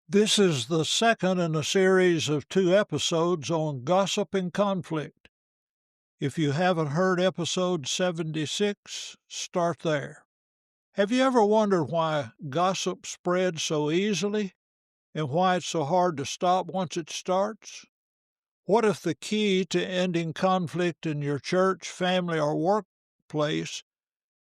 This is the second in a series of 2 episodes on gossip and conflict. If you haven't heard episode 76, start there. Have you ever wondered why gossip spreads so easily and why it's so hard to stop once it starts? What if the key to ending conflict in your church, family, or workplace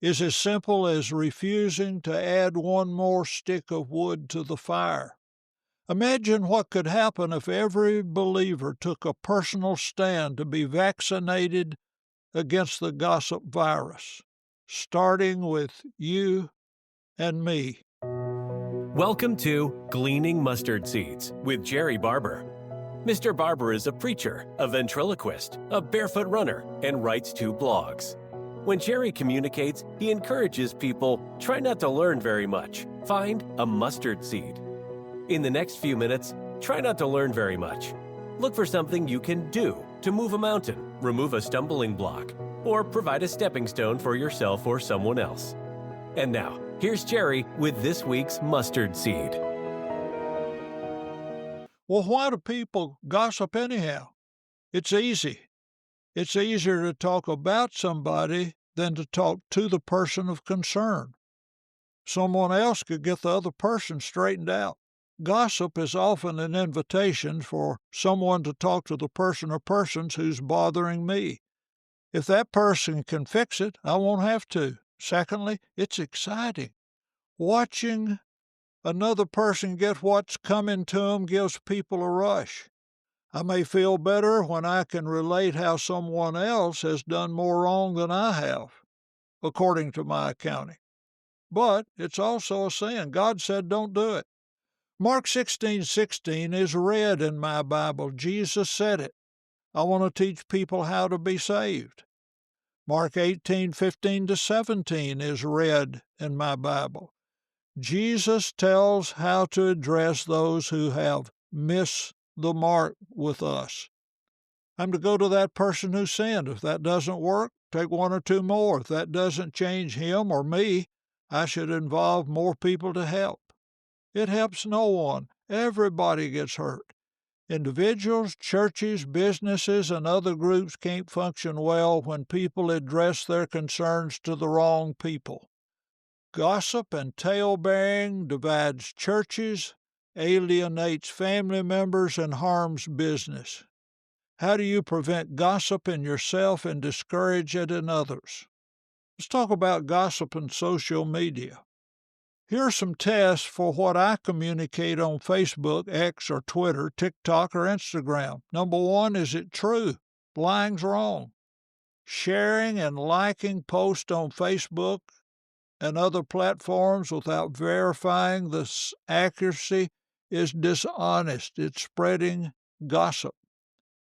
is as simple as refusing to add one more stick of wood to the fire? Imagine what could happen if every believer took a personal stand to be vaccinated against the gossip virus, starting with you and me. Welcome to Gleaning Mustard Seeds with Jerrie Barber. Mr. Barber is a preacher, a ventriloquist, a barefoot runner, and writes 2 blogs. When Jerrie communicates, he encourages people, try not to learn very much. Find a mustard seed. In the next few minutes, try not to learn very much. Look for something you can do to move a mountain, remove a stumbling block, or provide a stepping stone for yourself or someone else. And now, here's Jerrie with this week's mustard seed. Well, why do people gossip anyhow? It's easy. It's easier to talk about somebody than to talk to the person of concern. Someone else could get the other person straightened out. Gossip is often an invitation for someone to talk to the person or persons who's bothering me. If that person can fix it, I won't have to. Secondly, it's exciting. Watching another person get what's coming to them gives people a rush. I may feel better when I can relate how someone else has done more wrong than I have, according to my accounting. But it's also a sin. God said don't do it. Mark 16:16 is read in my Bible. Jesus said it. I want to teach people how to be saved. Mark 18:15-17 is read in my Bible. Jesus tells how to address those who have missed the mark with us. I'm to go to that person who sinned. If that doesn't work, take 1 or 2 more. If that doesn't change him or me, I should involve more people to help. It helps no one. Everybody gets hurt. Individuals, churches, businesses, and other groups can't function well when people address their concerns to the wrong people. Gossip and tale-bearing divides churches, alienates family members, and harms business. How do you prevent gossip in yourself and discourage it in others? Let's talk about gossip and social media. Here are some tests for what I communicate on Facebook, X, or Twitter, TikTok, or Instagram. Number 1, is it true? Lying's wrong. Sharing and liking posts on Facebook and other platforms without verifying the accuracy is dishonest. It's spreading gossip.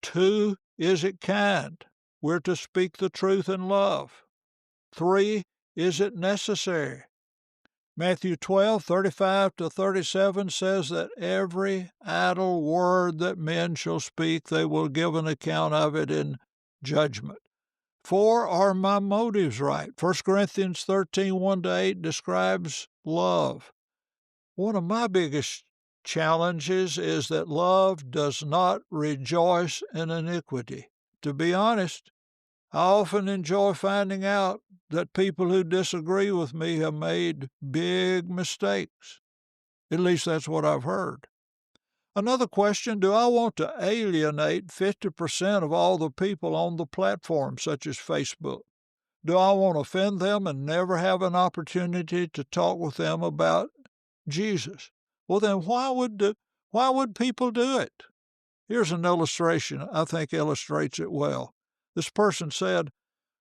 2, is it kind? We're to speak the truth in love. 3, is it necessary? Matthew 12:35-37 says that every idle word that men shall speak, they will give an account of it in judgment. 4, are my motives right? 1 Corinthians 13:1-8 describes love. One of my biggest challenges is that love does not rejoice in iniquity. To be honest, I often enjoy finding out that people who disagree with me have made big mistakes. At least that's what I've heard. Another question, do I want to alienate 50% of all the people on the platform, such as Facebook? Do I want to offend them and never have an opportunity to talk with them about Jesus? Well, then why would people do it? Here's an illustration I think illustrates it well. This person said,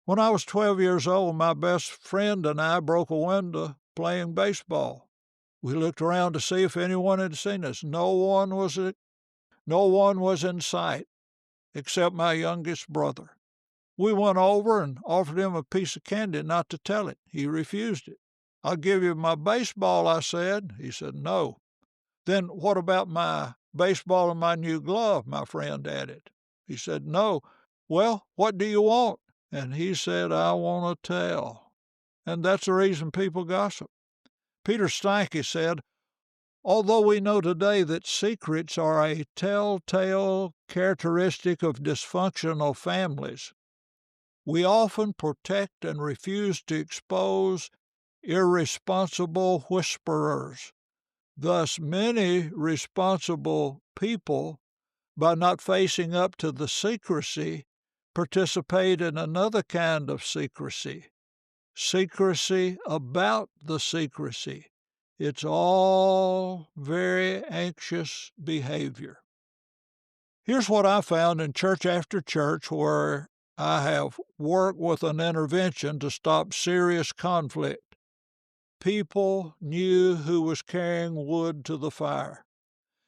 when I was 12 years old, my best friend and I broke a window playing baseball. We looked around to see if anyone had seen us. No one was in sight except my youngest brother. We went over and offered him a piece of candy not to tell it. He refused it. I'll give you my baseball, I said. He said, no. Then what about my baseball and my new glove, my friend added. He said, no. Well, what do you want? And he said, I want to tell. And that's the reason people gossip. Peter Steinke said, Although we know today that secrets are a telltale characteristic of dysfunctional families, we often protect and refuse to expose irresponsible whisperers. Thus, many responsible people, by not facing up to the secrecy, participate in another kind of secrecy about the secrecy. It's all very anxious behavior. Here's what I found in church after church where I have worked with an intervention to stop serious conflict. People knew who was carrying wood to the fire.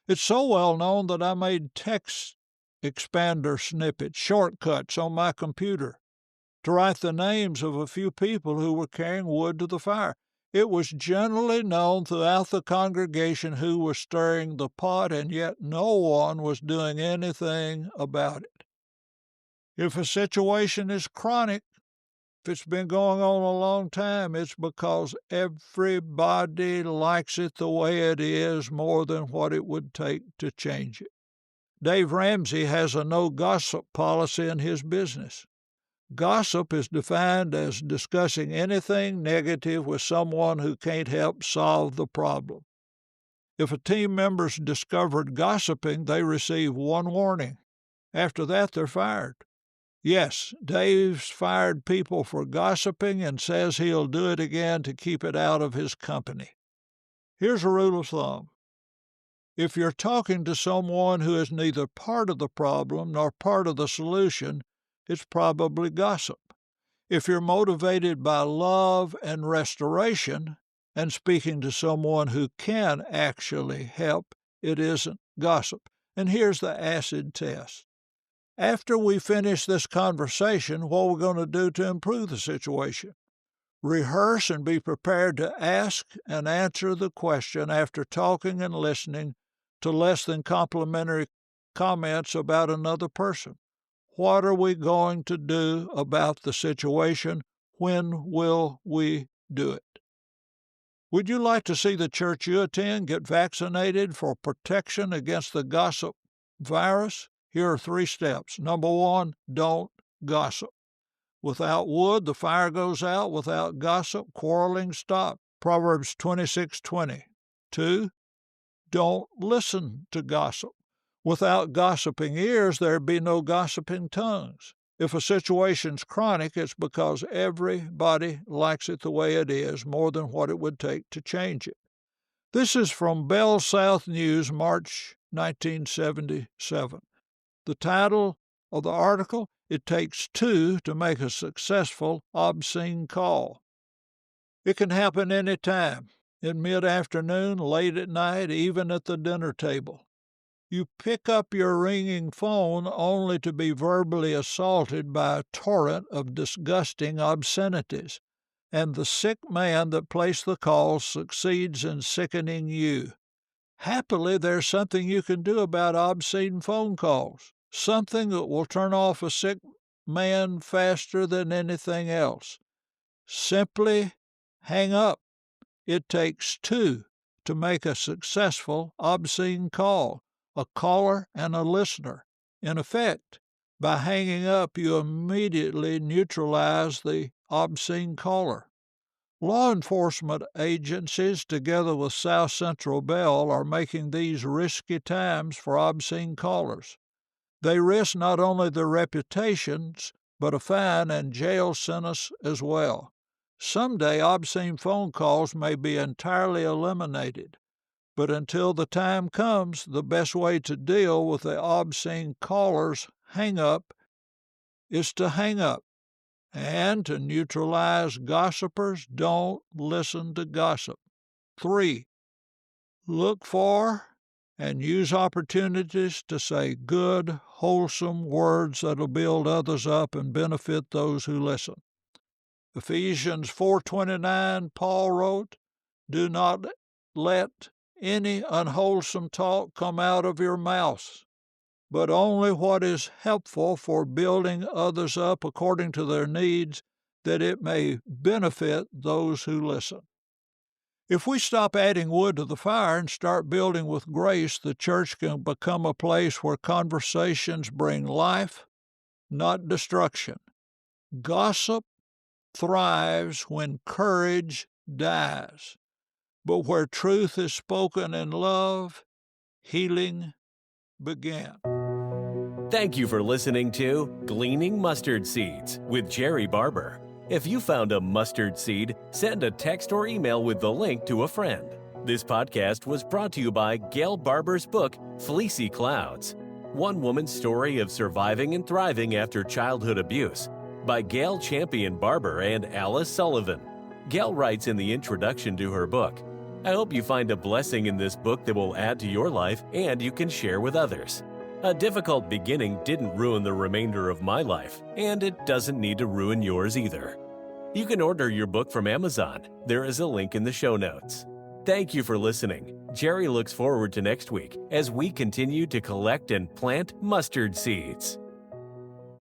It's so well known that I made text expander snippets, shortcuts on my computer to write the names of a few people who were carrying wood to the fire. It was generally known throughout the congregation who was stirring the pot, and yet no one was doing anything about it. If a situation is chronic, if it's been going on a long time, it's because everybody likes it the way it is more than what it would take to change it. Dave Ramsey has a no gossip policy in his business. Gossip is defined as discussing anything negative with someone who can't help solve the problem. If a team member's discovered gossiping, they receive one warning. After that, they're fired. Yes, Dave's fired people for gossiping and says he'll do it again to keep it out of his company. Here's a rule of thumb. If you're talking to someone who is neither part of the problem nor part of the solution, it's probably gossip. If you're motivated by love and restoration and speaking to someone who can actually help, it isn't gossip. And here's the acid test. After we finish this conversation, what are we going to do to improve the situation? Rehearse and be prepared to ask and answer the question after talking and listening to less than complimentary comments about another person. What are we going to do about the situation? When will we do it? Would you like to see the church you attend get vaccinated for protection against the gossip virus? Here are 3 steps. Number 1, don't gossip. Without wood, the fire goes out. Without gossip, quarreling stops. Proverbs 26:20. 2, don't listen to gossip. Without gossiping ears, there'd be no gossiping tongues. If a situation's chronic, it's because everybody likes it the way it is more than what it would take to change it. This is from Bell South News, March 1977. The title of the article, It Takes Two to Make a Successful Obscene Call. It can happen any time, in mid-afternoon, late at night, even at the dinner table. You pick up your ringing phone only to be verbally assaulted by a torrent of disgusting obscenities, and the sick man that placed the call succeeds in sickening you. Happily, there's something you can do about obscene phone calls, something that will turn off a sick man faster than anything else. Simply hang up. It takes 2 to make a successful obscene call. A caller and a listener. In effect, by hanging up, you immediately neutralize the obscene caller. Law enforcement agencies, together with South Central Bell, are making these risky times for obscene callers. They risk not only their reputations, but a fine and jail sentence as well. Someday, obscene phone calls may be entirely eliminated. But until the time comes, the best way to deal with the obscene caller's hang-up is to hang up. And to neutralize gossipers, don't listen to gossip. 3, look for and use opportunities to say good, wholesome words that'll build others up and benefit those who listen. Ephesians 4:29, Paul wrote, do not let any unwholesome talk come out of your mouths, but only what is helpful for building others up according to their needs, that it may benefit those who listen. If we stop adding wood to the fire and start building with grace, the church can become a place where conversations bring life, not destruction. Gossip thrives when courage dies, but where truth is spoken in love, healing begins. Thank you for listening to Gleaning Mustard Seeds with Jerrie Barber. If you found a mustard seed, send a text or email with the link to a friend. This podcast was brought to you by Gail Barber's book, Fleecy Clouds, One Woman's Story of Surviving and Thriving After Childhood Abuse, by Gail Champion Barber and Alice Sullivan. Gail writes in the introduction to her book, I hope you find a blessing in this book that will add to your life and you can share with others. A difficult beginning didn't ruin the remainder of my life, and it doesn't need to ruin yours either. You can order your book from Amazon. There is a link in the show notes. Thank you for listening. Jerrie looks forward to next week as we continue to collect and plant mustard seeds.